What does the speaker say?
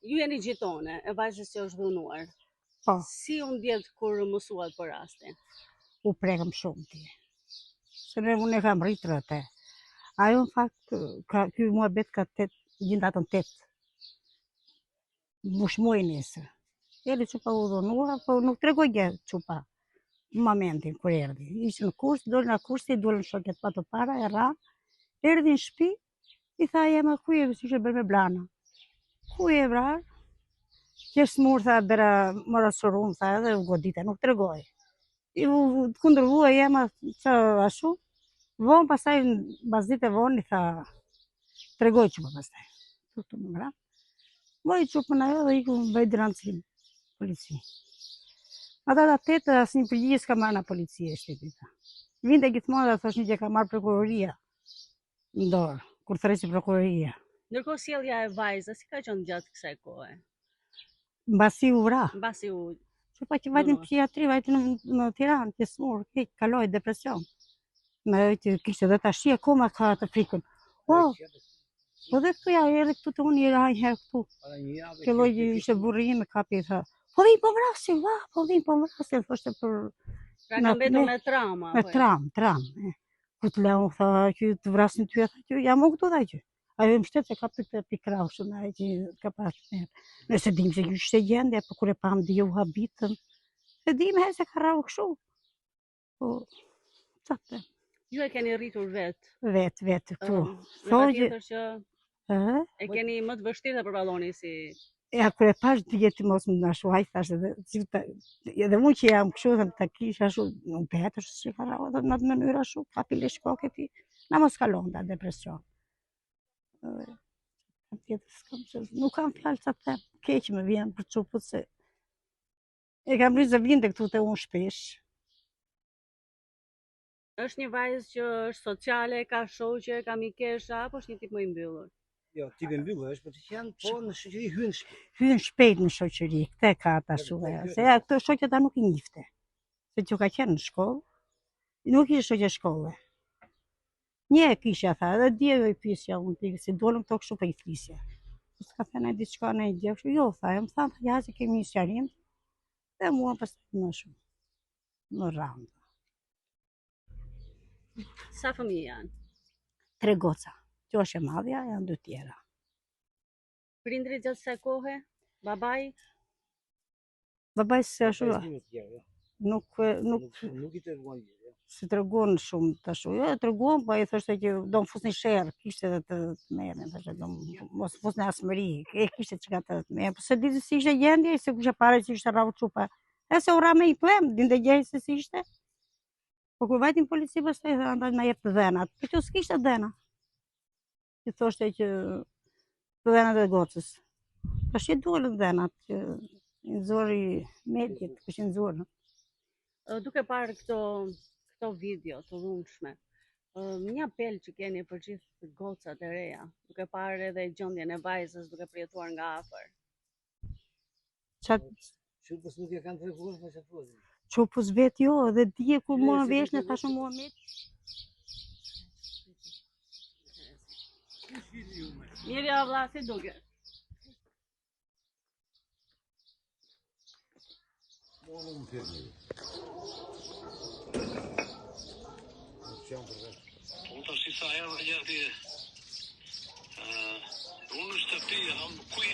Ju jeni gjitone e vajzës që është dhunuar. Po. Si u ndjet kur mësuat për rastin? U prekëm shumë ti. Se unë e kam rritë rëte. Ajo në fakt, ky muhabet ka gjindatën 8. Mushmoj nesër. Eri Qupa u dhunua, po nuk tregoj gjë Qupa. Në momentin kur erdi. Ishë në kurs, dole në kursi, dole në shoket pa të para, e ra. Erdi në shpi, i tha jema ku e si që bërë me blana. Ku e vrarë? Kështë murë, tha, bera mëra surun, tha, edhe u godite, nuk tregoj. I u kundërvua jema që ashu. Vonë pasaj, bazit e vonë, i tha, tregoj që më pasaj. Tutu më mra. Voj Qupën ajo dhe iku bëj dirancim, polici. Ata da 8 asë një përgjigje s'ka marrë nga policia e shtetit. Vinte gjithmonë dhe thosh një që ka marrë prokuroria në dorë, kur thresi prokuroria. Ndërkohë sjellja e vajzës, si ka qenë gjatë kësaj kohe? Mbasi u vra. Mbasi u... Qupa që vajtin psikiatri, vajtin në Tiranë, që smurë, keq, kaloi depresion. Me që kishte dhe tashi akoma ka të frikën. Po dhe këtu ja edhe këtu të unë i ra një herë këtu. Kjo lloj ishte burri im me kapi tha. Po vim po vrasin, po vim po vrasin, thoshte për... Pra ka mbetur me trauma. Me tram. Ku të leon, tha, që të vrasin ty, tha, që jam u këtu dhe që. Ajo më shtetë se ka për të pikrau shumë, ajo që ka pasë. Nëse dim se kjo ishte gjendje, po kur e pam dhe u habitëm. Se dim he se ka rau këshu. Po, qatë. Ju e keni rritur vetë? Vetë, këtu. Në patjetër që e keni më të vështirë të përballoni si... E kur e pash të jeti mos më nashuaj, thash edhe unë që jam këshu, dhe të kisha shu, nuk behet është që ka rau edhe në të mënyra shu, ka pile shkoke ti, na mos kalon da depresion. Nuk kam fjallë që të them, keq me vjen për Qupët se e kam rritë zë vinte këtu të unë shpesh. Është një vajzë që është sociale, ka shoqe, ka mikesha, apo është një tip më i mbyllur? Jo, tipi mbyllur është, por që janë po në shoqëri hyn shpejt. Hyn shpejt në shoqëri, këte ka ata shumë. Se ja këto shoqet ta nuk i njifte. Se që ka qenë në shkollë, nuk ishte shoqe shkolle. Një e kisha tha, edhe djeve i pisja unë t'i, si dolëm këto kështu për i flisja. S'ka thënë e diçka në i djevë, jo, tha, e më thanë, ja që kemi një sjarim, dhe mua përse më shumë, më randë. Sa fëmijë janë? 3 goca, që është e madhja, janë 2 tjera. Prindrit gjatë kësaj kohe? Babai? Babai se ashtu, nuk i treguan gjë. Si treguan shumë të ashtu, jo, treguan, po i thoshte që do më fus një sherë, kishte edhe të merën, thoshte do mos fus në asmëri, e kishte që ka të merën, po se ditë si ishte gjendje, se kushe pare që ishte rau Qupa, e se u ra me i plem, dinte gjej se si ishte. Po kur vajtin polici pastaj dhe andaj na jep të dhenat, po që s'kishte dhena. Që thoshte që të dhenat e gocës. Tash i duhen dhenat, që nxori mediat, kishin nxorë. Duke parë këto video të dhunshme, një apel që keni për gjithë gocat e reja, duke parë edhe gjendjen e vajzës duke përjetuar nga afër. Qupës nuk e kanë treguar me çfarë. Qupës vet jo, edhe dje kur mua vesh në thashë Muhamet. Mirë vlla, si duket? Unë të si sa herë gjati, unë në shtëpi, ku i